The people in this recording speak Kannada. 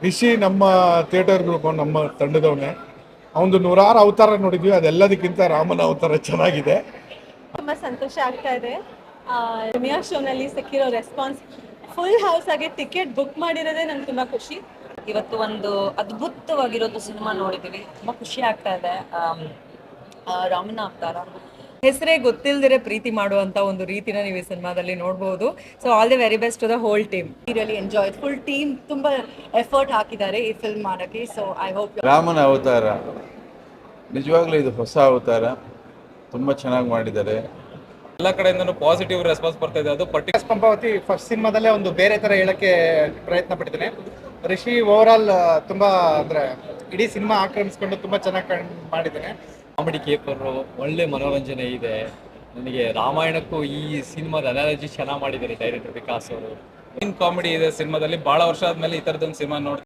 ರಿಷಿ ನಮ್ಮ ಥಿಯೇಟರ್ ಗ್ರೂಪ್ ನಮ್ಮ ತಂಡದವನೇ. ಅವನು 100 ಅವತಾರ ನೋಡಿದ್ವಿ, ಅದೆಲ್ಲದಕ್ಕಿಂತ ರಾಮನ ಅವತಾರ ಚೆನ್ನಾಗಿದೆ. ತುಂಬ ಸಂತೋಷ ಆಗ್ತಾ ಇದೆ. ಪ್ರೀಮಿಯರ್ ಶೋನಲ್ಲಿ ಸಿಕ್ಕಿರೋ ರೆಸ್ಪಾನ್ಸ್, ಫುಲ್ ಹೌಸ್ ಆಗಿ ಟಿಕೆಟ್ ಬುಕ್ ಮಾಡಿರೋದೇ ನಂಗೆ ತುಂಬ ಖುಷಿ. ಇವತ್ತು ಒಂದು ಅದ್ಭುತವಾಗಿರೋದು ಸಿನಿಮಾ ನೋಡಿದ್ದೀವಿ, ತುಂಬ ಖುಷಿ ಆಗ್ತಾ ಇದೆ. ರಾಮನ ಅವತಾರ ಹೆಸರೇ ಗೊತ್ತಿಲ್ಲದಿರೋ ಪ್ರೀತಿ ಮಾಡುವಂತ ಒಂದು ರೀತಿನ ನೀವು ಈ ಸಿನಿಮಾದಲ್ಲಿ ನೋಡಬಹುದು. So all the very best to the whole team. Really enjoy, full team ತುಂಬ ಎಫರ್ಟ್ ಹಾಕಿದ್ದಾರೆ ಈ ಫಿಲ್ಮ್ ಮಾಡೋಕ್ಕೆ. ಸೊ ಐ ಹೋಪ್ ರಾಮನ ಅವತಾರ ನಿಜವಾಗ್ಲೂ ಇದು ಹೊಸ ಅವತಾರ, ತುಂಬ ಚೆನ್ನಾಗಿ ಮಾಡಿದ್ದಾರೆ. ಎಲ್ಲ ಕಡೆಯಿಂದನೂ ಪಾಸಿಟಿವ್ ರೆಸ್ಪಾನ್ಸ್ ಬರ್ತಾ ಇದೆ. ಅದು ಪಂಪಾವತಿ ಫಸ್ಟ್ ಸಿನಿಮಾದಲ್ಲೇ ಒಂದು ಬೇರೆ ಥರ ಹೇಳಕ್ಕೆ ಪ್ರಯತ್ನ ಪಡ್ತೀನಿ. ರಿಷಿ ಓವರ್ ಆಲ್ ತುಂಬ ಅಂದರೆ ಇಡೀ ಸಿನಿಮಾ ಆಕ್ರಮಿಸ್ಕೊಂಡು ತುಂಬ ಚೆನ್ನಾಗಿ ಮಾಡಿದ್ದಾನೆ. ಕಾಮಿಡಿ ಕೇಪರು, ಒಳ್ಳೆ ಮನೋರಂಜನೆ ಇದೆ. ನನಗೆ ರಾಮಾಯಣಕ್ಕೂ ಈ ಸಿನಿಮಾದ ಅನಾಲಜಿ ಚೆನ್ನಾಗಿ ಮಾಡಿದ್ದಾರೆ ಡೈರೆಕ್ಟರ್ ವಿಕಾಸ್ ಅವರು. ಕಾಮಿಡಿ ಇದೆ ಸಿನಿಮಾದಲ್ಲಿ. ಭಾಳ ವರ್ಷ ಆದ್ಮೇಲೆ ಈ ಥರದೊಂದು ಸಿನಿಮಾ ನೋಡಿ